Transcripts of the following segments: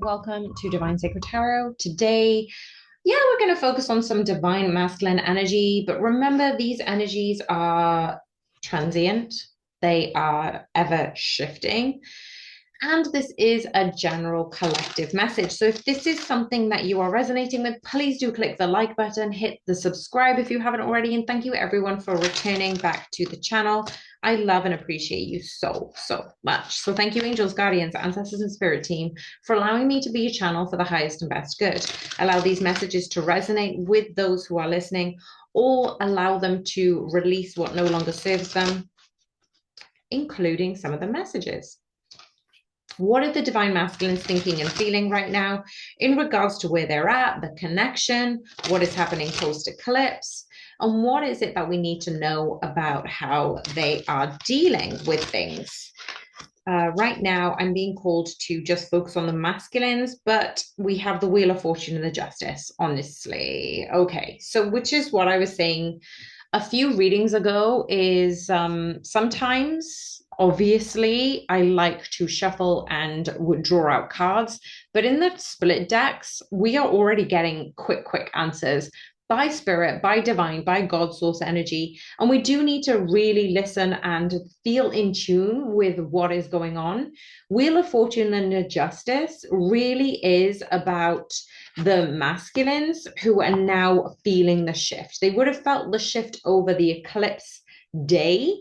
welcome to Divine Sacred Tarot. Today, we're going to focus on some divine masculine energy, but remember these energies are transient, they are ever shifting, and this is a general collective message. So if this is something that you are resonating with, please do click the like button, hit the subscribe if you haven't already, and thank you everyone for returning back to the channel. I love and appreciate you so much. So thank you, angels, guardians, ancestors, and spirit team, for allowing me to be a channel for the highest and best good. Allow these messages to resonate with those who are listening, or allow them to release what no longer serves them, including some of the messages. What are the divine masculines thinking and feeling right now in regards to where they're at, the connection, what is happening post-eclipse, and what is it that we need to know about how they are dealing with things? Right now, I'm being called to just focus on the masculines, but we have the Wheel of Fortune and the Justice, honestly. Okay, so which is what I was saying a few readings ago is sometimes, obviously, I like to shuffle and would draw out cards, but in the split decks, we are already getting quick answers by spirit, by divine, by God source energy. And we do need to really listen and feel in tune with what is going on. Wheel of Fortune and Justice really is about the masculines who are now feeling the shift. They would have felt the shift over the eclipse day.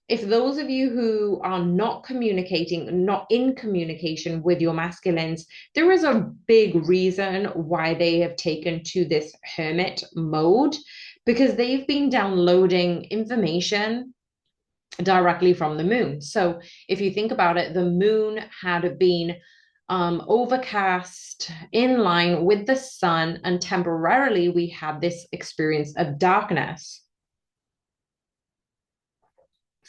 If those of you who are not communicating, not in communication with your masculines, there is a big reason why they have taken to this hermit mode, because they've been downloading information directly from the moon. So if you think about it, the moon had been overcast in line with the sun, and temporarily we had this experience of darkness.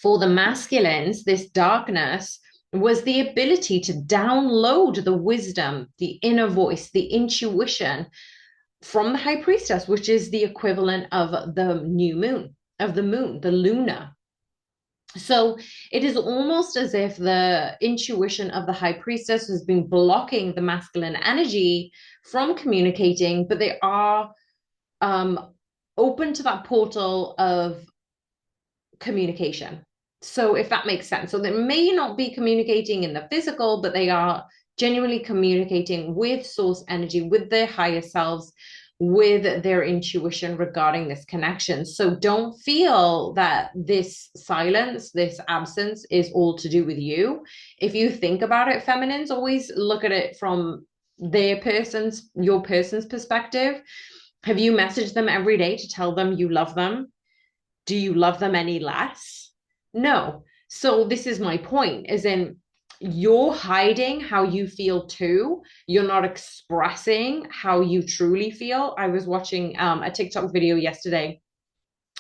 For the masculines, this darkness was the ability to download the wisdom, the inner voice, the intuition from the high priestess, which is the equivalent of the new moon, of the moon, the lunar. So it is almost as if the intuition of the high priestess has been blocking the masculine energy from communicating, but they are open to that portal of communication. So if that makes sense. So they may not be communicating in the physical, but they are genuinely communicating with source energy, with their higher selves, with their intuition regarding this connection. So don't feel that this silence, this absence is all to do with you. If you think about it, feminines, always look at it from your person's perspective. Have you messaged them every day to tell them you love them? Do you love them any less? No. So this is my point, is in you're hiding how you feel too. You're not expressing how you truly feel. I was watching a TikTok video yesterday,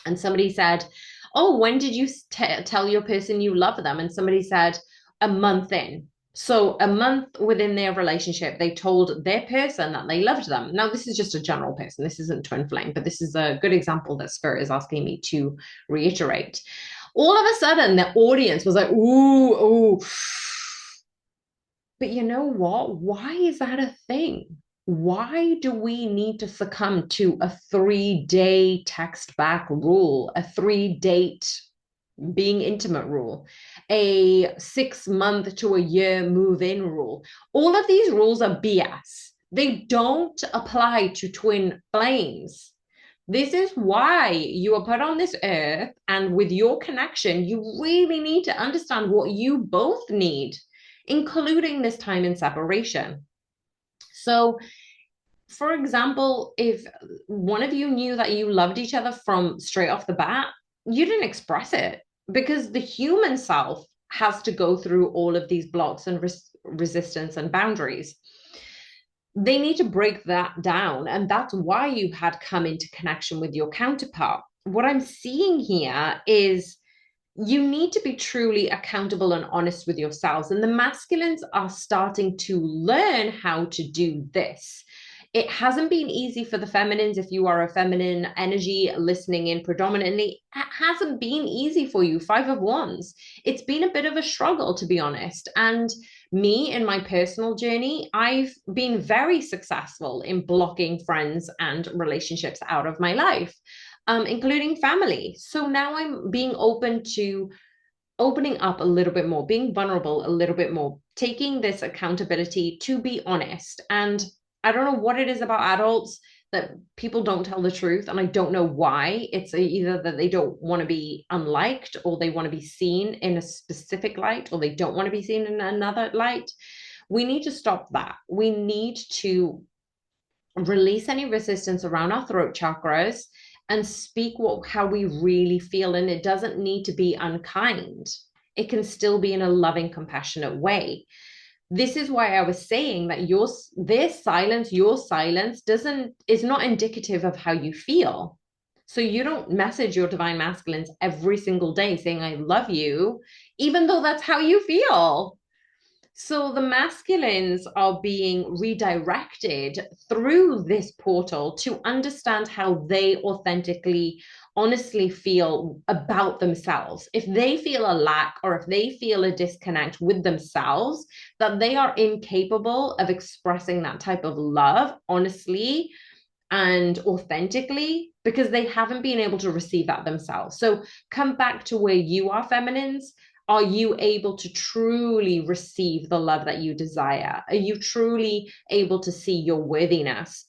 and somebody said, oh, when did you tell your person you love them? And somebody said, a month in. So a month within their relationship, they told their person that they loved them. Now, this is just a general person. This isn't twin flame, but this is a good example that Spirit is asking me to reiterate. All of a sudden, the audience was like, ooh. But you know what? Why is that a thing? Why do we need to succumb to a 3-day text back rule, a 3-date being intimate rule, a 6-month to a year move in rule? All of these rules are BS. They don't apply to twin flames. This is why you are put on this earth, and with your connection, you really need to understand what you both need, including this time in separation. So, for example, if one of you knew that you loved each other from straight off the bat, you didn't express it, because the human self has to go through all of these blocks and resistance and boundaries. They need to break that down, and that's why you had come into connection with your counterpart. What I'm seeing here is you need to be truly accountable and honest with yourselves, and the masculines are starting to learn how to do this. It hasn't been easy for the feminines. If you are a feminine energy listening in predominantly, it hasn't been easy for you. 5 of Wands. It's been a bit of a struggle, to be honest. And Me, in my personal journey, I've been very successful in blocking friends and relationships out of my life, including family. So now I'm being open to opening up a little bit more, being vulnerable a little bit more, taking this accountability to be honest. And I don't know what it is about adults that people don't tell the truth. And I don't know why. It's either that they don't want to be unliked, or they want to be seen in a specific light, or they don't want to be seen in another light. We need to stop that. We need to release any resistance around our throat chakras and speak how we really feel. And it doesn't need to be unkind. It can still be in a loving, compassionate way. This is why I was saying that your silence doesn't is not indicative of how you feel. So you don't message your divine masculines every single day saying, I love you, even though that's how you feel. So the masculines are being redirected through this portal to understand how they authentically, honestly feel about themselves. If they feel a lack, or if they feel a disconnect with themselves, that they are incapable of expressing that type of love honestly and authentically, because they haven't been able to receive that themselves. So come back to where you are, feminines. Are you able to truly receive the love that you desire? Are you truly able to see your worthiness?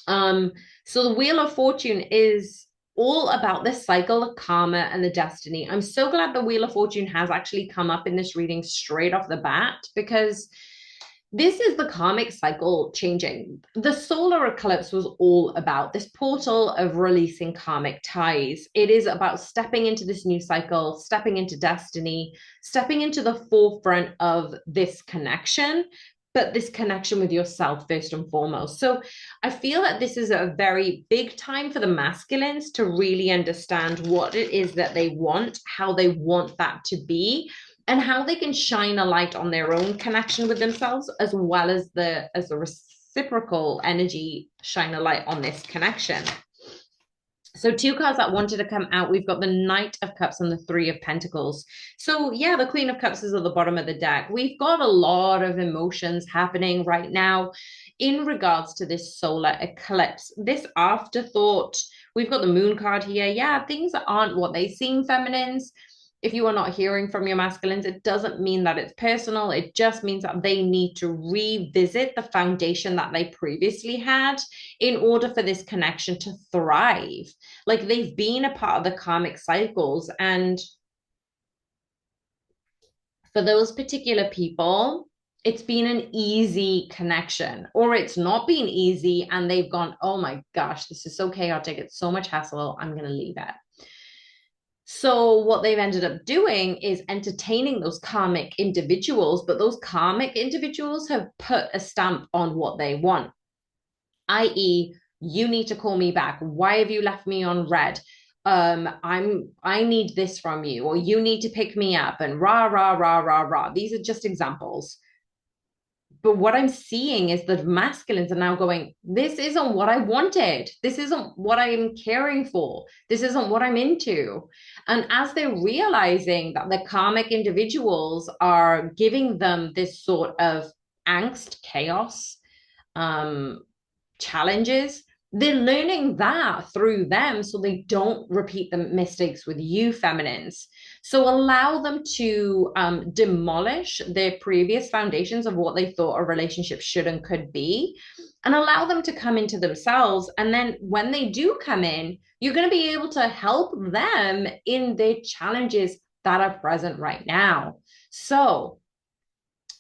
So the Wheel of Fortune is all about this cycle of karma and the destiny. I'm so glad the Wheel of Fortune has actually come up in this reading straight off the bat, because this is the karmic cycle changing. The solar eclipse was all about this portal of releasing karmic ties. It is about stepping into this new cycle, stepping into destiny, stepping into the forefront of this connection, but this connection with yourself first and foremost. So I feel that this is a very big time for the masculines to really understand what it is that they want, how they want that to be, and how they can shine a light on their own connection with themselves, as well as the reciprocal energy shine a light on this connection. So two cards that wanted to come out, we've got the Knight of Cups and the Three of Pentacles. So yeah, the Queen of Cups is at the bottom of the deck. We've got a lot of emotions happening right now in regards to this solar eclipse. This afterthought, we've got the Moon card here. Yeah, things aren't what they seem, feminines. If you are not hearing from your masculines, it doesn't mean that it's personal. It just means that they need to revisit the foundation that they previously had in order for this connection to thrive. Like, they've been a part of the karmic cycles. And for those particular people, it's been an easy connection, or it's not been easy. And they've gone, oh my gosh, this is so chaotic. It's so much hassle. I'm going to leave it. So what they've ended up doing is entertaining those karmic individuals, but those karmic individuals have put a stamp on what they want, i.e., you need to call me back. Why have you left me on red? I need this from you, or you need to pick me up, and rah, rah, rah, rah, rah. These are just examples. But what I'm seeing is that masculines are now going, this isn't what I wanted. This isn't what I'm caring for. This isn't what I'm into. And as they're realizing that the karmic individuals are giving them this sort of angst, chaos, challenges, they're learning that through them, so they don't repeat the mistakes with you, feminines. So allow them to demolish their previous foundations of what they thought a relationship should and could be, and allow them to come into themselves. And then when they do come in, you're going to be able to help them in their challenges that are present right now. So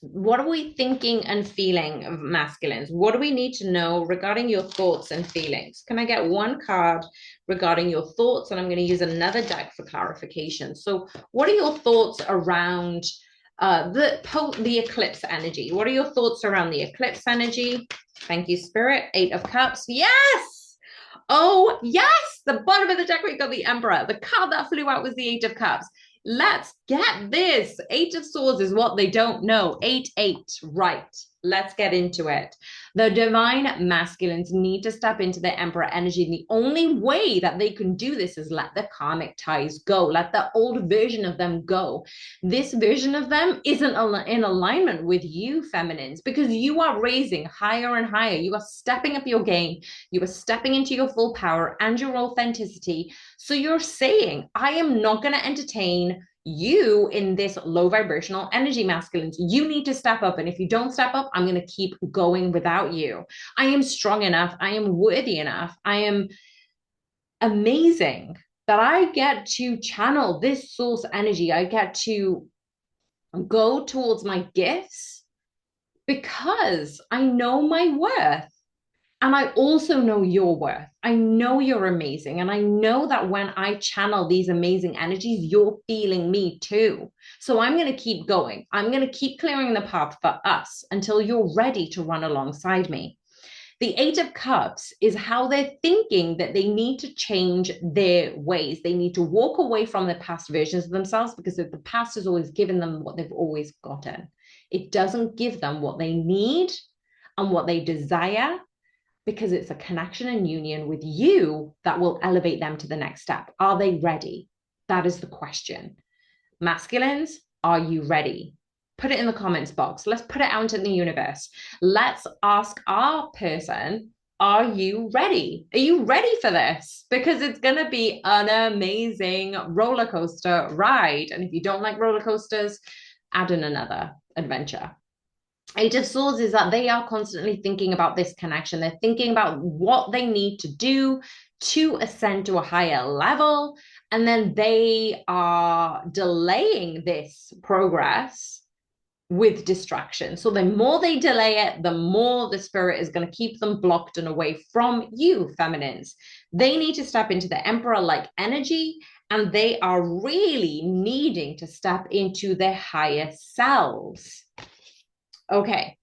what are we thinking and feeling of masculines? What do we need to know regarding your thoughts and feelings? Can I get one card regarding your thoughts? And I'm going to use another deck for clarification. So what are your thoughts around the eclipse energy? What are your thoughts around the eclipse energy? Thank you, Spirit. 8 of Cups. Yes! Oh, yes! The bottom of the deck, we've got the Emperor. The card that flew out was the 8 of Cups. Let's get this. 8 of Swords is what they don't know. 8, 8. Right. Let's get into it. The divine masculines need to step into their emperor energy. And the only way that they can do this is let the karmic ties go, let the old version of them go. This version of them isn't in alignment with you, feminines, because you are raising higher and higher. You are stepping up your game. You are stepping into your full power and your authenticity. So you're saying, I am not going to entertain you in this low vibrational energy, masculines. You need to step up. And if you don't step up, I'm going to keep going without you. I am strong enough. I am worthy enough. I am amazing that I get to channel this source energy. I get to go towards my gifts because I know my worth. And I also know your worth. I know you're amazing. And I know that when I channel these amazing energies, you're feeling me too. So I'm going to keep going. I'm going to keep clearing the path for us until you're ready to run alongside me. The Eight of Cups is how they're thinking that they need to change their ways. They need to walk away from the past versions of themselves because the past has always given them what they've always gotten. It doesn't give them what they need and what they desire, because it's a connection and union with you that will elevate them to the next step. Are they ready? That is the question. Masculines, are you ready? Put it in the comments box. Let's put it out into the universe. Let's ask our person, are you ready? Are you ready for this? Because it's going to be an amazing roller coaster ride. And if you don't like roller coasters, add in another adventure. Eight of Swords is that they are constantly thinking about this connection. They're thinking about what they need to do to ascend to a higher level. And then they are delaying this progress with distraction. So the more they delay it, the more the spirit is going to keep them blocked and away from you, feminines. They need to step into the emperor-like energy, and they are really needing to step into their higher selves. Okay,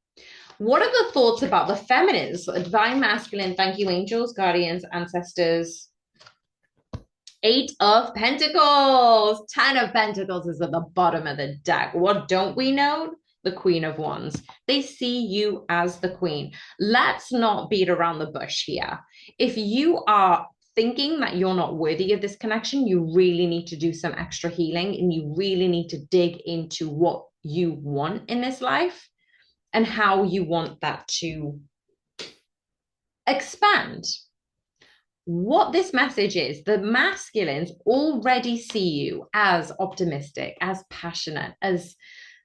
what are the thoughts about the feminines? Divine masculine, thank you, angels, guardians, ancestors. Eight of Pentacles. 10 of Pentacles is at the bottom of the deck. What don't we know? The Queen of Wands. They see you as the queen. Let's not beat around the bush here. If you are thinking that you're not worthy of this connection, you really need to do some extra healing, and you really need to dig into what you want in this life and how you want that to expand. What this message is, the masculines already see you as optimistic, as passionate, as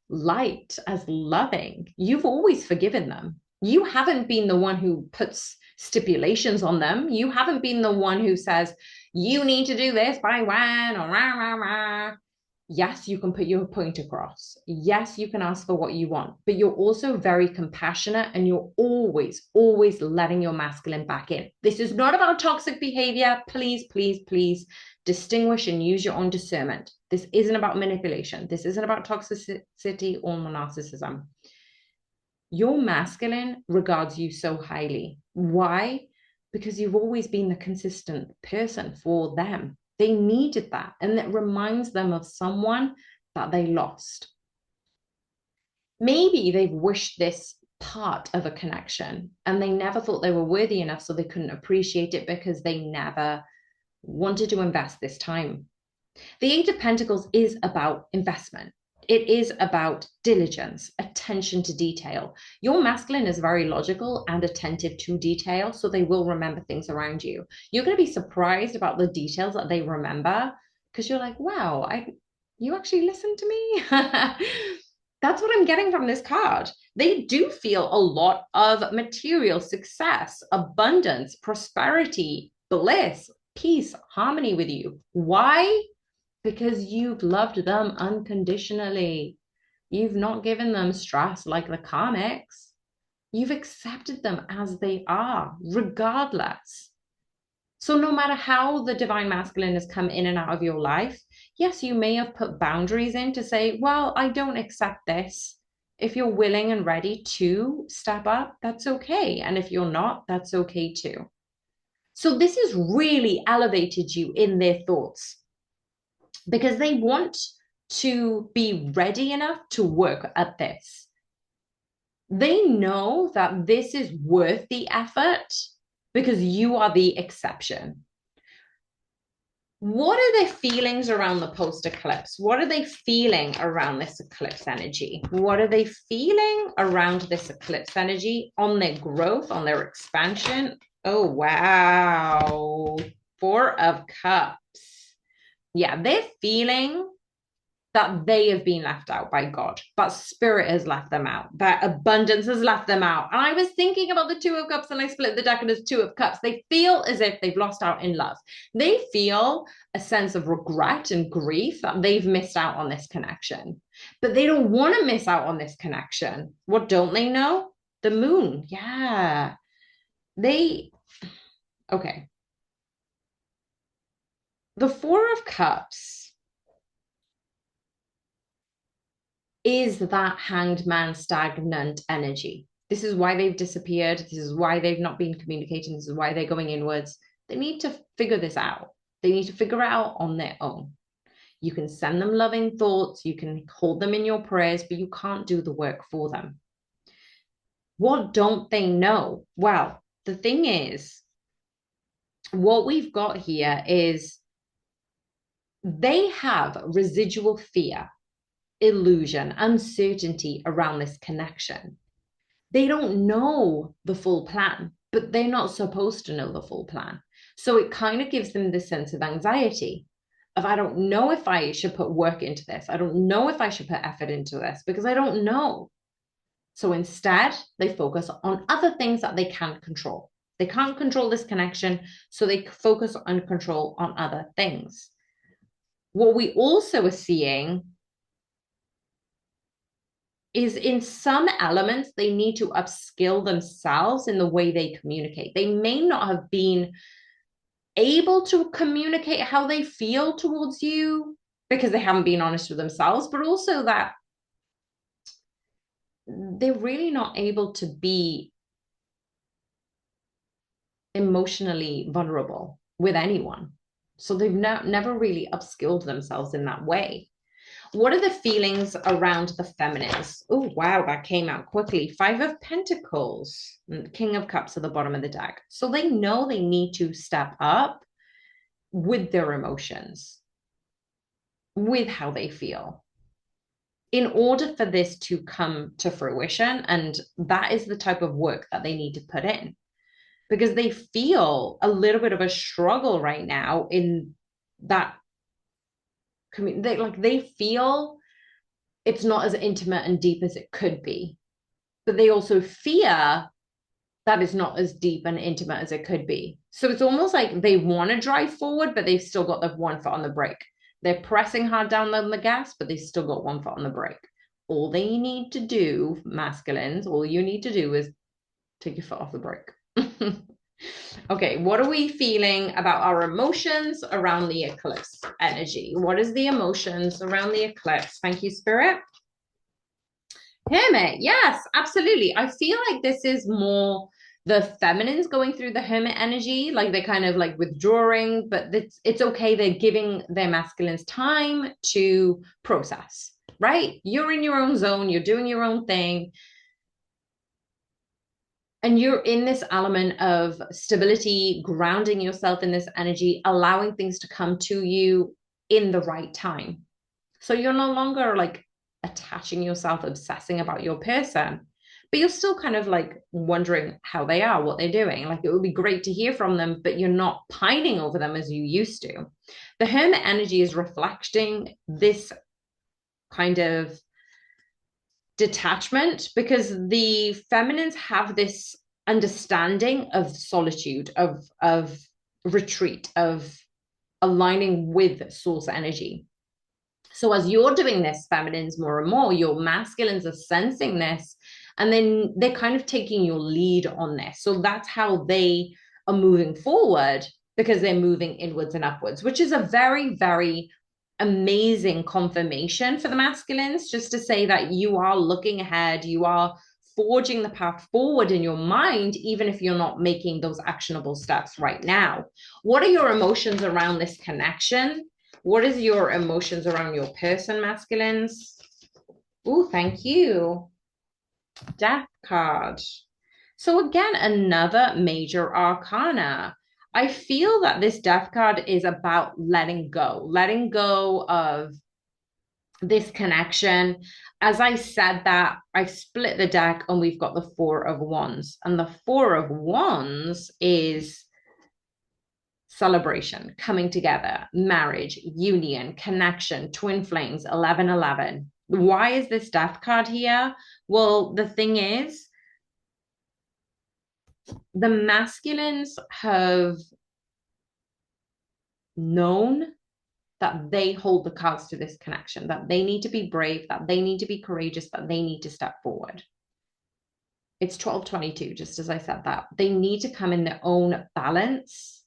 light, as loving. You've always forgiven them. You haven't been the one who puts stipulations on them. You haven't been the one who says, you need to do this by when, or rah, rah, rah. Yes, you can put your point across. Yes, you can ask for what you want, but you're also very compassionate, and you're always, always letting your masculine back in. This is not about toxic behavior. Please, please, please distinguish and use your own discernment. This isn't about manipulation. This isn't about toxicity or narcissism. Your masculine regards you so highly. Why? Because you've always been the consistent person for them. They needed that, and it reminds them of someone that they lost. Maybe they've wished this part of a connection and they never thought they were worthy enough, so they couldn't appreciate it because they never wanted to invest this time. The Eight of Pentacles is about investment. It is about diligence, attention to detail. Your masculine is very logical and attentive to detail, so they will remember things around you. You're going to be surprised about the details that they remember, because you're like, wow, you actually listened to me? That's what I'm getting from this card. They do feel a lot of material success, abundance, prosperity, bliss, peace, harmony with you. Why? Because you've loved them unconditionally. You've not given them stress like the karmics. You've accepted them as they are, regardless. So no matter how the divine masculine has come in and out of your life, yes, you may have put boundaries in to say, well, I don't accept this. If you're willing and ready to step up, that's okay. And if you're not, that's okay too. So this has really elevated you in their thoughts, because they want to be ready enough to work at this. They know that this is worth the effort because you are the exception. What are their feelings around the post eclipse? What are they feeling around this eclipse energy? What are they feeling around this eclipse energy on their growth, on their expansion? Oh, wow. Four of Cups. Yeah, they're feeling that they have been left out by God, that spirit has left them out, that abundance has left them out. And I was thinking about the Two of Cups and I split the deck and there's Two of Cups. They feel as if they've lost out in love. They feel a sense of regret and grief that they've missed out on this connection. But they don't want to miss out on this connection. What don't they know? The moon. Yeah. Okay. The Four of Cups is that hanged man stagnant energy. This is why they've disappeared. This is why they've not been communicating. This is why they're going inwards. They need to figure this out. They need to figure it out on their own. You can send them loving thoughts. You can hold them in your prayers, but you can't do the work for them. What don't they know? Well, the thing is, what we've got here is they have residual fear, illusion, uncertainty around this connection. They don't know the full plan, but they're not supposed to know the full plan. So it kind of gives them this sense of anxiety of, I don't know if I should put work into this. I don't know if I should put effort into this because I don't know. So instead, they focus on other things that they can't control. They can't control this connection, so they focus on control on other things. What we also are seeing is in some elements, they need to upskill themselves in the way they communicate. They may not have been able to communicate how they feel towards you because they haven't been honest with themselves, but also that they're really not able to be emotionally vulnerable with anyone. So they've never really upskilled themselves in that way. What are the feelings around the feminines? Oh, wow, that came out quickly. Five of Pentacles, King of Cups at the bottom of the deck. So they know they need to step up with their emotions, with how they feel, in order for this to come to fruition. And that is the type of work that they need to put in because they feel a little bit of a struggle right now in that they feel it's not as intimate and deep as it could be, but they also fear that it's not as deep and intimate as it could be. So it's almost like they want to drive forward, but they've still got the one foot on the brake. They're pressing hard down on the gas, but they've still got one foot on the brake. All they need to do, masculines, all you need to do is take your foot off the brake. Okay, what are we feeling about our emotions around the eclipse energy? What is the emotions around the eclipse? Thank you, Spirit. Hermit, yes, absolutely. I feel like this is more the feminines going through the hermit energy, like they're kind of like withdrawing, but it's okay. They're giving their masculines time to process, right? You're in your own zone, you're doing your own thing. And you're in this element of stability, grounding yourself in this energy, allowing things to come to you in the right time. So you're no longer like attaching yourself, obsessing about your person, but you're still kind of like wondering how they are, what they're doing. Like it would be great to hear from them, but you're not pining over them as you used to. The hermit energy is reflecting this kind of detachment because the feminines have this understanding of solitude, of retreat, of aligning with source energy. So as you're doing this, feminines, more and more, your masculines are sensing this, and then they're kind of taking your lead on this. So that's how they are moving forward because they're moving inwards and upwards, which is a very, very amazing confirmation for the masculines, just to say that you are looking ahead, you are forging the path forward in your mind, even if you're not making those actionable steps right now. What are your emotions around this connection? What is your emotions around your person, masculines? Oh, thank you. Death card. So again, another major arcana. I feel that this death card is about letting go of this connection. As I said that, I split the deck and we've got the Four of Wands. And the Four of Wands is celebration, coming together, marriage, union, connection, twin flames, 1111. Why is this death card here? Well, the thing is, the masculines have known that they hold the cards to this connection, that they need to be brave, that they need to be courageous, that they need to step forward. It's 1222, just as I said that. They need to come in their own balance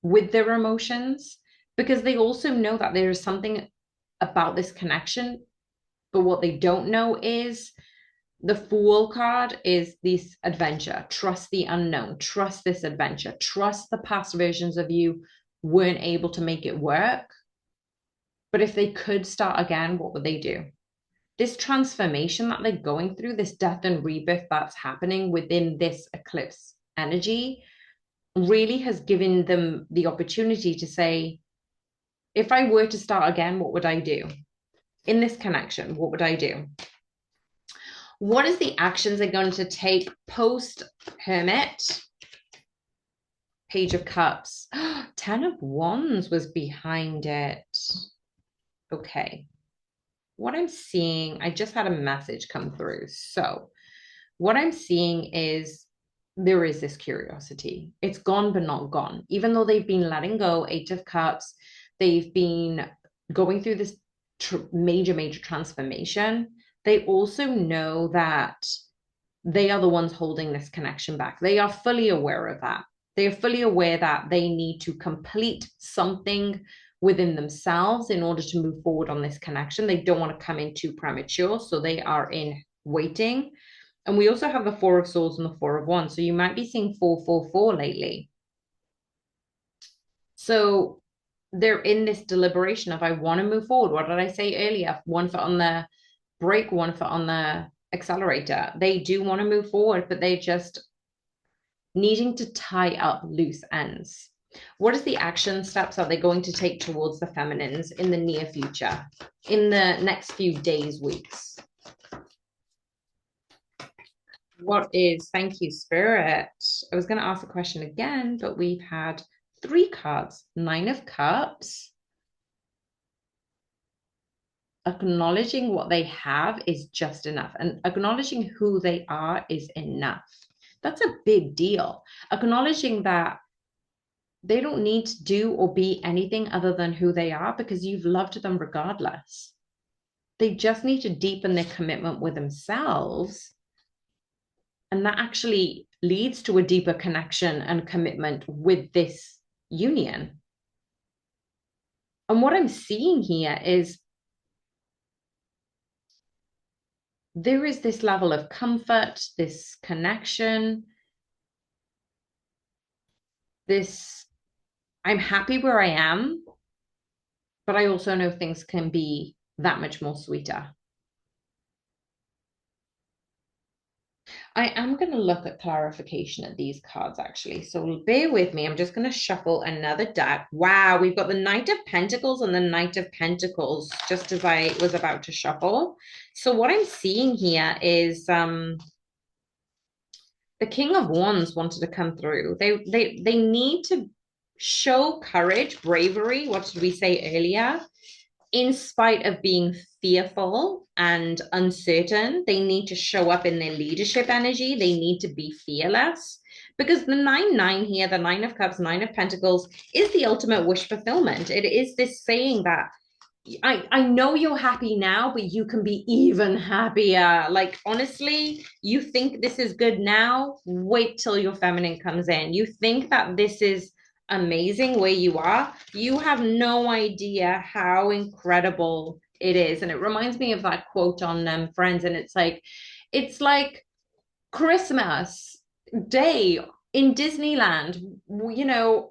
with their emotions because they also know that there is something about this connection. But what they don't know is the Fool card is this adventure. Trust the unknown. Trust this adventure. Trust the past versions of you weren't able to make it work. But if they could start again, what would they do? This transformation that they're going through, this death and rebirth that's happening within this eclipse energy, really has given them the opportunity to say, if I were to start again, what would I do? In this connection, what would I do? What is the actions they're going to take post Hermit? Page of Cups. 10 of Wands was behind it. Okay. What I'm seeing, I just had a message come through. So what I'm seeing is there is this curiosity. It's gone, but not gone. Even though they've been letting go, Eight of Cups, they've been going through this major, major transformation. They also know that they are the ones holding this connection back. They are fully aware of that. They are fully aware that they need to complete something within themselves in order to move forward on this connection. They don't want to come in too premature. So they are in waiting. And we also have the Four of Swords and the Four of Wands. So you might be seeing 444 lately. So they're in this deliberation of, I want to move forward. What did I say earlier? One foot on the brake, one foot on the accelerator. They do want to move forward, but they just needing to tie up loose ends. What is the action steps are they going to take towards the feminines in the near future, in the next few days, weeks? What is, thank you, Spirit. I was going to ask a question again, but we've had 3 cards. 9 of Cups. Acknowledging what they have is just enough, and acknowledging who they are is enough. That's a big deal. Acknowledging that they don't need to do or be anything other than who they are because you've loved them regardless. They just need to deepen their commitment with themselves. And that actually leads to a deeper connection and commitment with this union. And what I'm seeing here is there is this level of comfort, this connection, this, I'm happy where I am, but I also know things can be that much more sweeter. I am going to look at clarification at these cards actually. So bear with me. I'm just going to shuffle another deck. Wow, we've got the Knight of Pentacles and the Knight of Pentacles just as I was about to shuffle. So what I'm seeing here is the King of Wands wanted to come through. They need to show courage, bravery. What did we say earlier? In spite of being fearful and uncertain, they need to show up in their leadership energy. They need to be fearless because the 9-9 here, the 9 of Cups, 9 of Pentacles, is the ultimate wish fulfillment. It is this saying that I know you're happy now, but you can be even happier. Like, honestly, you think this is good now, wait till your feminine comes in. You think that this is amazing where you are, you have no idea how incredible it is. And it reminds me of that quote on Friends, and it's like Christmas Day in Disneyland, you know,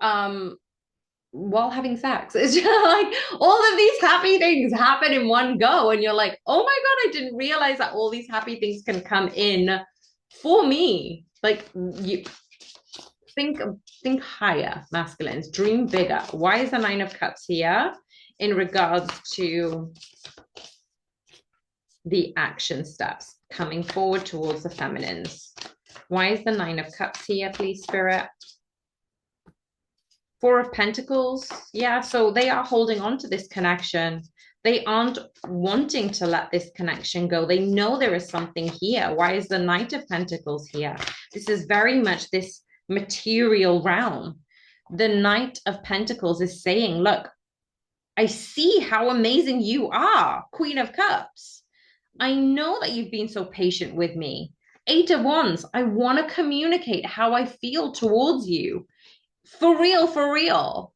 while having sex. It's just like all of these happy things happen in one go. And you're like, oh my God, I didn't realize that all these happy things can come in for me. Like you think think higher, masculines, dream bigger. Why is the Nine of Cups here in regards to the action steps coming forward towards the feminines? Why is the Nine of Cups here, please, Spirit? Four of Pentacles. Yeah, so they are holding on to this connection. They aren't wanting to let this connection go. They know there is something here. Why is the Knight of Pentacles here? This is very much this material realm. The Knight of Pentacles is saying, look, I see how amazing you are, Queen of Cups. I know that you've been so patient with me. Eight of Wands, I want to communicate how I feel towards you. For real, for real.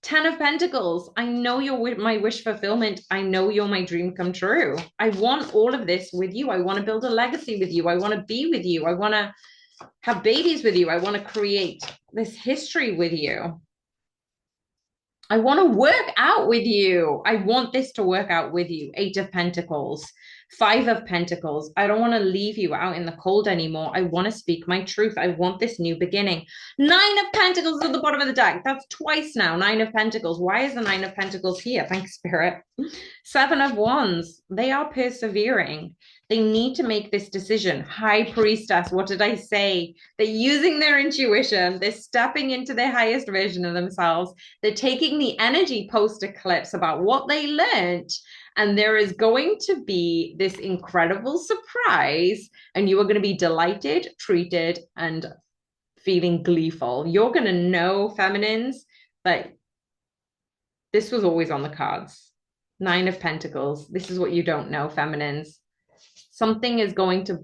Ten of Pentacles, I know you're my wish fulfillment. I know you're my dream come true. I want all of this with you. I want to build a legacy with you. I want to be with you. I want to have babies with you. I want to create this history with you. I want to work out with you. I want this to work out with you. Eight of Pentacles, Five of Pentacles. I don't want to leave you out in the cold anymore. I want to speak my truth. I want this new beginning. Nine of Pentacles at the bottom of the deck. That's twice now. Nine of Pentacles. Why is the Nine of Pentacles here? Thanks, Spirit. Seven of Wands. They are persevering. They need to make this decision. High Priestess, what did I say? They're using their intuition. They're stepping into their highest version of themselves. They're taking the energy post-eclipse about what they learned. And there is going to be this incredible surprise. And you are going to be delighted, treated, and feeling gleeful. You're going to know, feminines, that this was always on the cards. Nine of Pentacles. This is what you don't know, feminines. Something is going to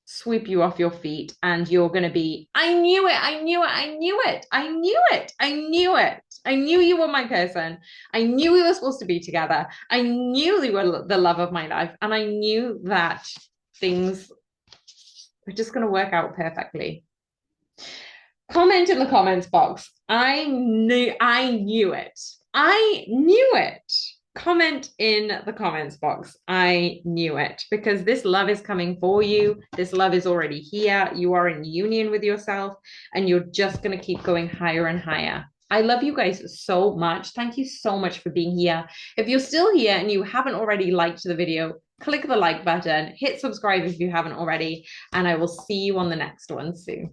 sweep you off your feet and you're going to be, I knew it, I knew it, I knew it, I knew it, I knew it. I knew you were my person. I knew we were supposed to be together. I knew you were the love of my life. And I knew that things were just going to work out perfectly. Comment in the comments box. I knew it. I knew it. Comment in the comments box. I knew it, because this love is coming for you. This love is already here. You are in union with yourself and you're just going to keep going higher and higher. I love you guys so much. Thank you so much for being here. If you're still here and you haven't already liked the video, click the like button, hit subscribe if you haven't already, and I will see you on the next one soon.